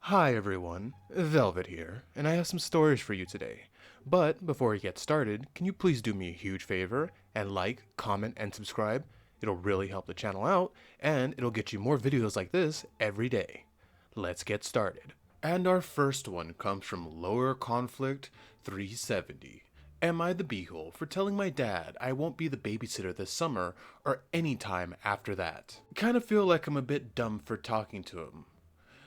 Hi everyone, Velvet here, and I have some stories for you today. But before we get started, can you please do me a huge favor and like, comment, and subscribe? It'll really help the channel out, and it'll get you more videos like this every day. Let's get started. And our first one comes from Lower Conflict 370. Am I the beehole for telling my dad I won't be the babysitter this summer or any time after that? Kind of feel like I'm a bit dumb for talking to him,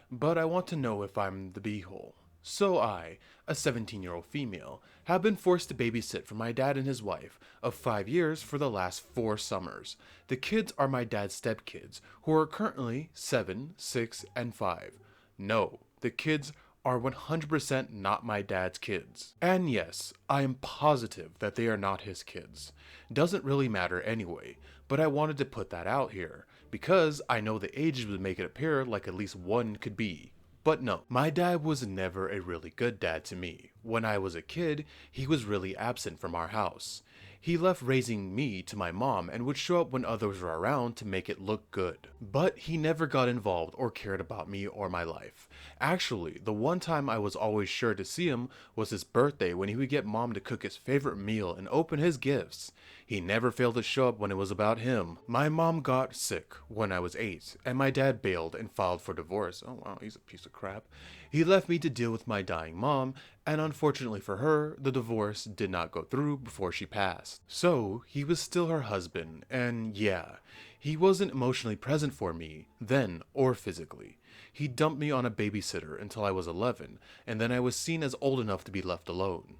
but I want to know if I'm the beehole. So I, a 17-year-old female, have been forced to babysit for my dad and his wife of 5 years for the last 4 summers. The kids are my dad's stepkids, who are currently 7, 6, and 5. No, the kids are 100% not my dad's kids. And yes, I am positive that they are not his kids. Doesn't really matter anyway, but I wanted to put that out here, because I know the ages would make it appear like at least one could be. But no, my dad was never a really good dad to me. When I was a kid, he was really absent from our house. He left raising me to my mom and would show up when others were around to make it look good. But he never got involved or cared about me or my life. Actually, the one time I was always sure to see him was his birthday, when he would get mom to cook his favorite meal and open his gifts. He never failed to show up when it was about him. My mom got sick when I was 8, and my dad bailed and filed for divorce. Oh wow, he's a piece of crap. He left me to deal with my dying mom, and unfortunately for her, the divorce did not go through before she passed. So, he was still her husband, and yeah, he wasn't emotionally present for me, then or physically. He dumped me on a babysitter until I was 11, and then I was seen as old enough to be left alone.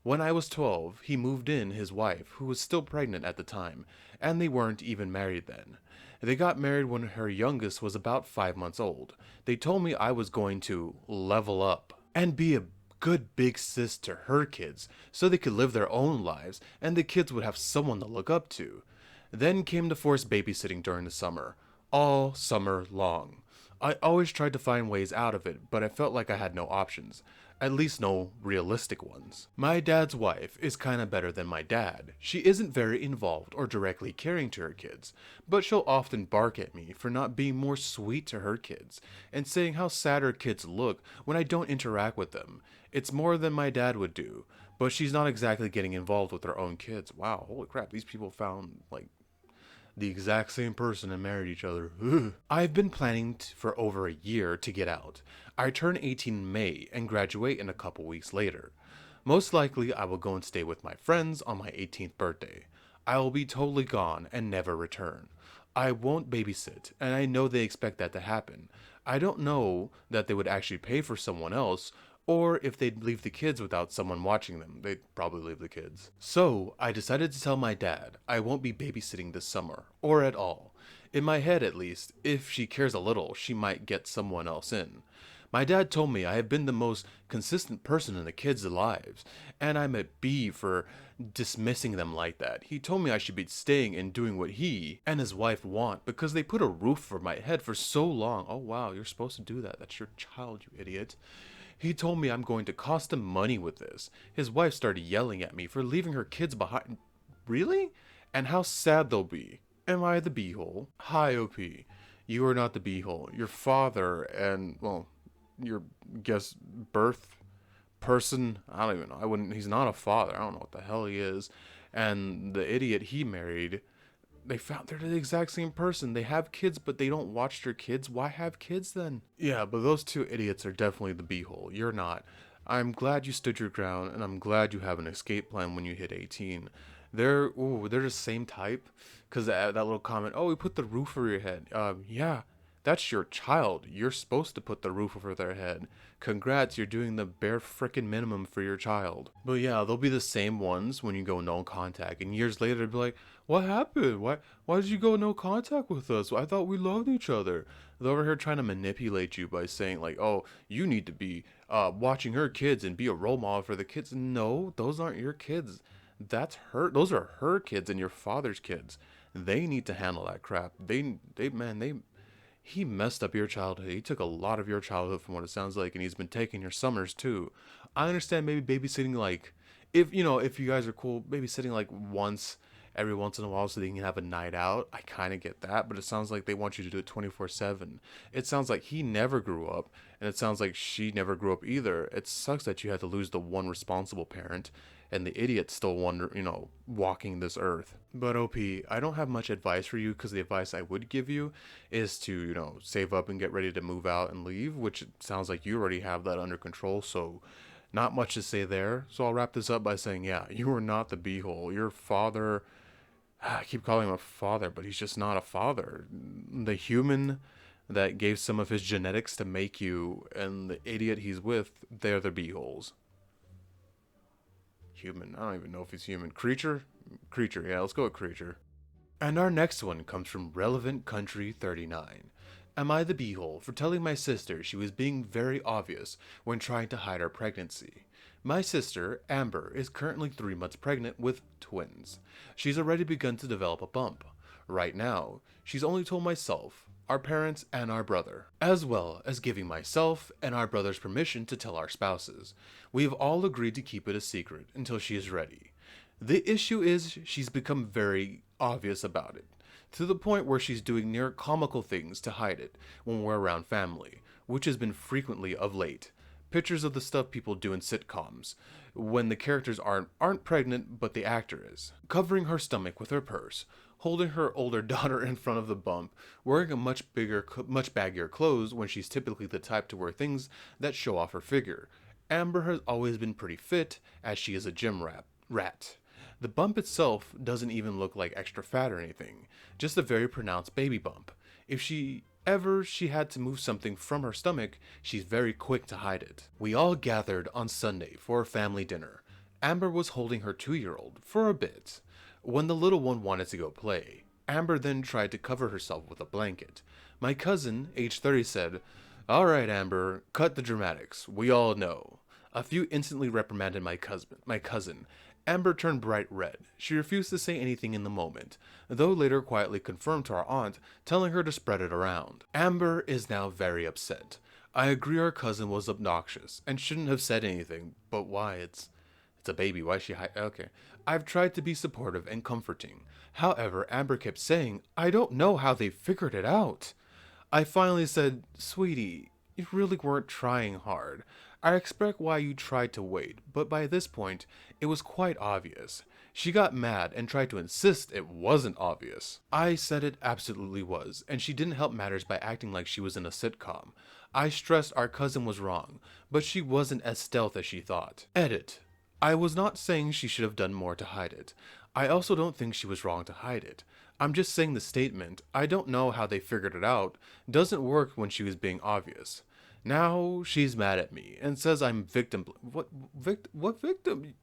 When I was 12, he moved in his wife, who was still pregnant at the time, and they weren't even married then. They got married when her youngest was about 5 months old. They told me I was going to level up and be a good big sis to her kids so they could live their own lives and the kids would have someone to look up to. Then came the forced babysitting during the summer, all summer long. I always tried to find ways out of it, but I felt like I had no options. At least no realistic ones. My dad's wife is kinda better than my dad. She isn't very involved or directly caring to her kids, but she'll often bark at me for not being more sweet to her kids, and saying how sad her kids look when I don't interact with them. It's more than my dad would do, but she's not exactly getting involved with her own kids. Wow, holy crap, these people found, like, the exact same person and married each other. Ugh. I've been planning for over a year to get out. I turn 18 in May and graduate in a couple weeks later. Most likely I will go and stay with my friends on my 18th birthday. I will be totally gone and never return. I won't babysit, and I know they expect that to happen. I don't know that they would actually pay for someone else, or if they'd leave the kids without someone watching them. They'd probably leave the kids. So, I decided to tell my dad I won't be babysitting this summer, or at all. In my head at least, if she cares a little, she might get someone else in. My dad told me I have been the most consistent person in the kids' lives, and I'm a B for dismissing them like that. He told me I should be staying and doing what he and his wife want because they put a roof over my head for so long. Oh wow, you're supposed to do that. That's your child, you idiot. He told me I'm going to cost him money with this. His wife started yelling at me for leaving her kids behind. Really? And how sad they'll be. Am I the beehole? Hi, OP. You are not the beehole. Your father and, well, your guess birth person, I don't even know. He's not a father. I don't know what the hell he is. And the idiot he married, they found they're the exact same person. They have kids, but they don't watch their kids. Why have kids then? Yeah, but those two idiots are definitely the beehole. You're not. I'm glad you stood your ground, and I'm glad you have an escape plan when you hit 18. They're the same type. Cause that little comment, oh, we put the roof over your head. Yeah, that's your child. You're supposed to put the roof over their head. Congrats, you're doing the bare frickin' minimum for your child. But yeah, they'll be the same ones when you go no contact, and years later they'll be like, what happened? Why did you go no contact with us? I thought we loved each other. They're over here trying to manipulate you by saying like, oh, you need to be watching her kids and be a role model for the kids. No, those aren't your kids. That's her. Those are her kids and your father's kids. They need to handle that crap. He messed up your childhood. He took a lot of your childhood from what it sounds like, and he's been taking your summers too. I understand maybe babysitting, like, if you guys are cool, babysitting like once every once in a while so they can have a night out. I kind of get that, but it sounds like they want you to do it 24/7. It sounds like he never grew up, and it sounds like she never grew up either. It sucks that you had to lose the one responsible parent, and the idiot still walking this earth. But OP, I don't have much advice for you, because the advice I would give you is to, save up and get ready to move out and leave, which it sounds like you already have that under control, so not much to say there. So I'll wrap this up by saying, yeah, you are not the beehole. Your father, I keep calling him a father, but he's just not a father. The human that gave some of his genetics to make you, and the idiot he's with, they're the beeholes. Human. I don't even know if he's human. Creature? Creature, yeah, let's go with creature. And our next one comes from Relevant Country 39. Am I the beehole for telling my sister she was being very obvious when trying to hide her pregnancy? My sister, Amber, is currently 3 months pregnant with twins. She's already begun to develop a bump. Right now, she's only told myself, our parents, and our brother, as well as giving myself and our brother's permission to tell our spouses. We have all agreed to keep it a secret until she is ready. The issue is she's become very obvious about it, to the point where she's doing near comical things to hide it when we're around family, which has been frequently of late. Pictures of the stuff people do in sitcoms, when the characters aren't pregnant but the actor is. Covering her stomach with her purse, holding her older daughter in front of the bump, wearing a much baggier clothes when she's typically the type to wear things that show off her figure. Amber has always been pretty fit, as she is a gym rat. The bump itself doesn't even look like extra fat or anything, just a very pronounced baby bump. If she had to move something from her stomach, she's very quick to hide it. We all gathered on Sunday for a family dinner. Amber was holding her 2-year-old for a bit. When the little one wanted to go play, Amber then tried to cover herself with a blanket. My cousin, age 30, said, "All right, Amber, cut the dramatics. We all know." A few instantly reprimanded my cousin. Amber turned bright red. She refused to say anything in the moment, though later quietly confirmed to our aunt, telling her to spread it around. Amber is now very upset. I agree our cousin was obnoxious and shouldn't have said anything, but why? It's a baby. Why is she okay. I've tried to be supportive and comforting. However, Amber kept saying, "I don't know how they figured it out." I finally said, "Sweetie, you really weren't trying hard. I expect why you tried to wait, but by this point, it was quite obvious." She got mad and tried to insist it wasn't obvious. I said it absolutely was, and she didn't help matters by acting like she was in a sitcom. I stressed our cousin was wrong, but she wasn't as stealth as she thought. Edit. I was not saying she should have done more to hide it. I also don't think she was wrong to hide it. I'm just saying the statement, "I don't know how they figured it out," doesn't work when she was being obvious. Now she's mad at me and says I'm victim. What victim?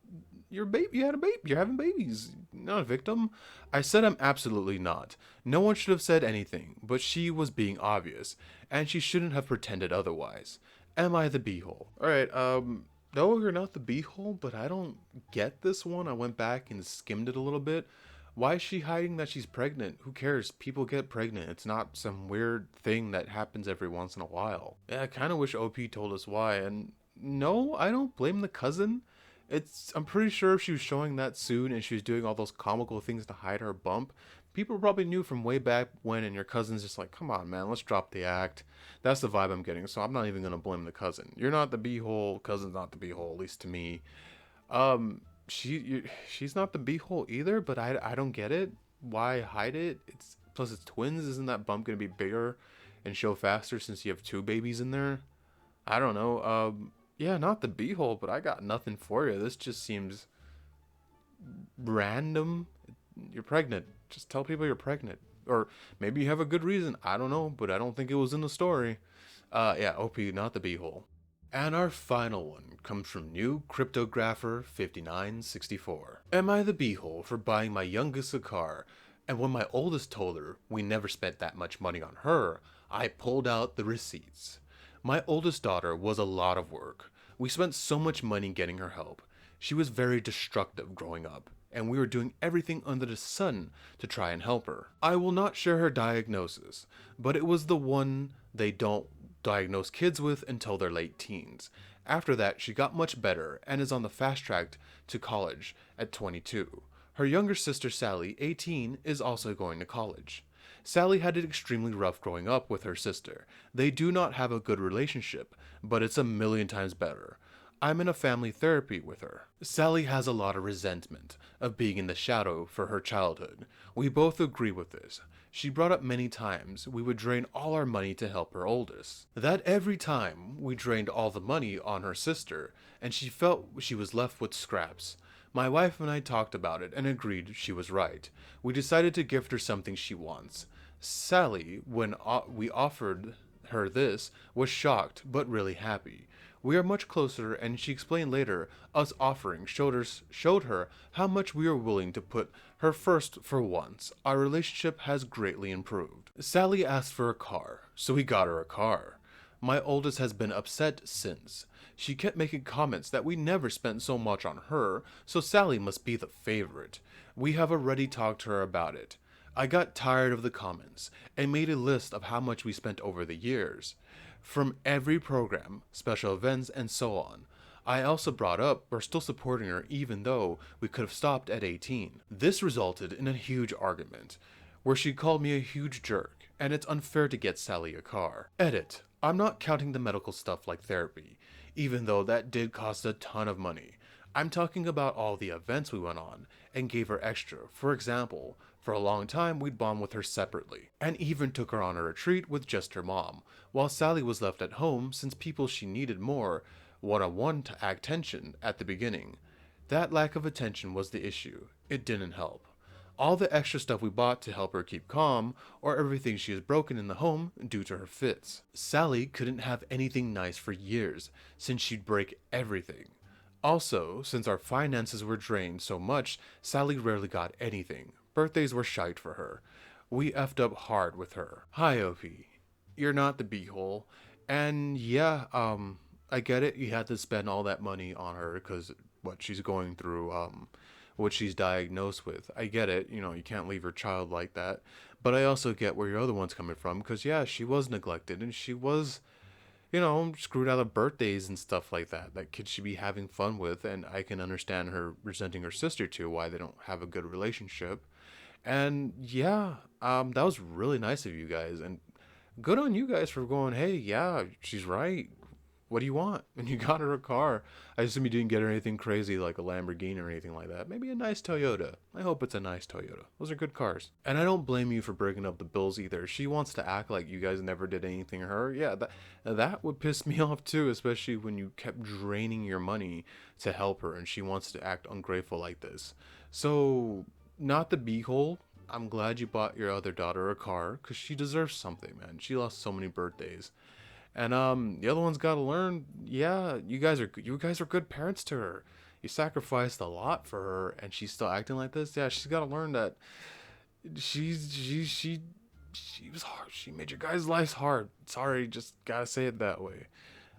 Your baby. You had a baby. You're having babies. Not a victim. I said I'm absolutely not. No one should have said anything, but she was being obvious, and she shouldn't have pretended otherwise. Am I the beehole? All right. No, you're not the beehole, but I don't get this one. I went back and skimmed it a little bit. Why is she hiding that she's pregnant? Who cares? People get pregnant. It's not some weird thing that happens every once in a while. Yeah, I kind of wish OP told us why. And no, I don't blame the cousin. I'm pretty sure if she was showing that soon and she was doing all those comical things to hide her bump, people probably knew from way back when, and your cousin's just like, "Come on, man, let's drop the act." That's the vibe I'm getting, so I'm not even going to blame the cousin. You're not the beehole, cousin's not the beehole, at least to me. She's not the beehole either, but I don't get it. Why hide it? Plus it's twins. Isn't that bump gonna be bigger and show faster since you have 2 babies in there? I don't know. Yeah, not the beehole, but I got nothing for you. This just seems random. You're pregnant. Just tell people you're pregnant, or maybe you have a good reason. I don't know, but I don't think it was in the story. Yeah, OP, not the beehole. And our final one comes from New Cryptographer 5964. Am I the beehole for buying my youngest a car, and when my oldest told her we never spent that much money on her, I pulled out the receipts? My oldest daughter was a lot of work. We spent so much money getting her help. She was very destructive growing up, and we were doing everything under the sun to try and help her. I will not share her diagnosis, but it was the one they don't diagnose kids with until their late teens. After that, she got much better and is on the fast track to college at 22. Her younger sister Sally, 18, is also going to college. Sally had it extremely rough growing up with her sister. They do not have a good relationship, but it's a million times better. I'm in a family therapy with her. Sally has a lot of resentment of being in the shadow for her childhood. We both agree with this. She brought up many times we would drain all our money to help her oldest. That every time we drained all the money on her sister, and she felt she was left with scraps. My wife and I talked about it and agreed she was right. We decided to gift her something she wants. Sally, when we offered her this, was shocked but really happy. We are much closer, and she explained later, us offering showed her how much we are willing to put her first for once. Our relationship has greatly improved. Sally asked for a car, so we got her a car. My oldest has been upset since. She kept making comments that we never spent so much on her, so Sally must be the favorite. We have already talked to her about it. I got tired of the comments and made a list of how much we spent over the years. From every program, special events, and so on. I also brought up we're still supporting her even though we could have stopped at 18. This resulted in a huge argument, where she called me a huge jerk, and it's unfair to get Sally a car. Edit. I'm not counting the medical stuff like therapy, even though that did cost a ton of money. I'm talking about all the events we went on and gave her extra. For example, for a long time we'd bond with her separately, and even took her on a retreat with just her mom, while Sally was left at home since people she needed more one-on-one to attention at the beginning. That lack of attention was the issue. It didn't help. All the extra stuff we bought to help her keep calm, or everything she has broken in the home due to her fits. Sally couldn't have anything nice for years, since she'd break everything. Also, since our finances were drained so much, Sally rarely got anything. Birthdays were shite for her. We effed up hard with her. Hi, OP. You're not the beehole. And yeah, I get it. You had to spend all that money on her because what she's going through, what she's diagnosed with. I get it. You know, you can't leave your child like that. But I also get where your other one's coming from because, yeah, she was neglected and she was, screwed out of birthdays and stuff like that. That kids should be having fun with, and I can understand her resenting her sister too, why they don't have a good relationship. And yeah, that was really nice of you guys, and good on you guys for going, hey, yeah, she's right. What do you want? And you got her a car. I assume you didn't get her anything crazy like a Lamborghini or anything like that. Maybe a nice Toyota. I hope it's a nice Toyota. Those are good cars. And I don't blame you for breaking up the bills either. She wants to act like you guys never did anything to her. Yeah, that would piss me off too, especially when you kept draining your money to help her and she wants to act ungrateful like this. So, not the beehole. I'm glad you bought your other daughter a car because she deserves something, man. She lost so many birthdays. And the other one's got to learn. Yeah, you guys are good parents to her. You sacrificed a lot for her, and she's still acting like this. Yeah, she's got to learn that she was hard. She made your guys' lives hard. Sorry, just gotta say it that way.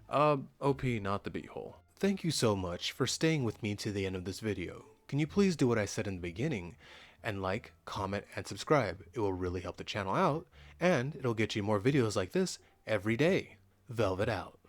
OP, not the beehole. Thank you so much for staying with me to the end of this video. Can you please do what I said in the beginning and like, comment, and subscribe? It will really help the channel out, and it'll get you more videos like this every day. Velvet out.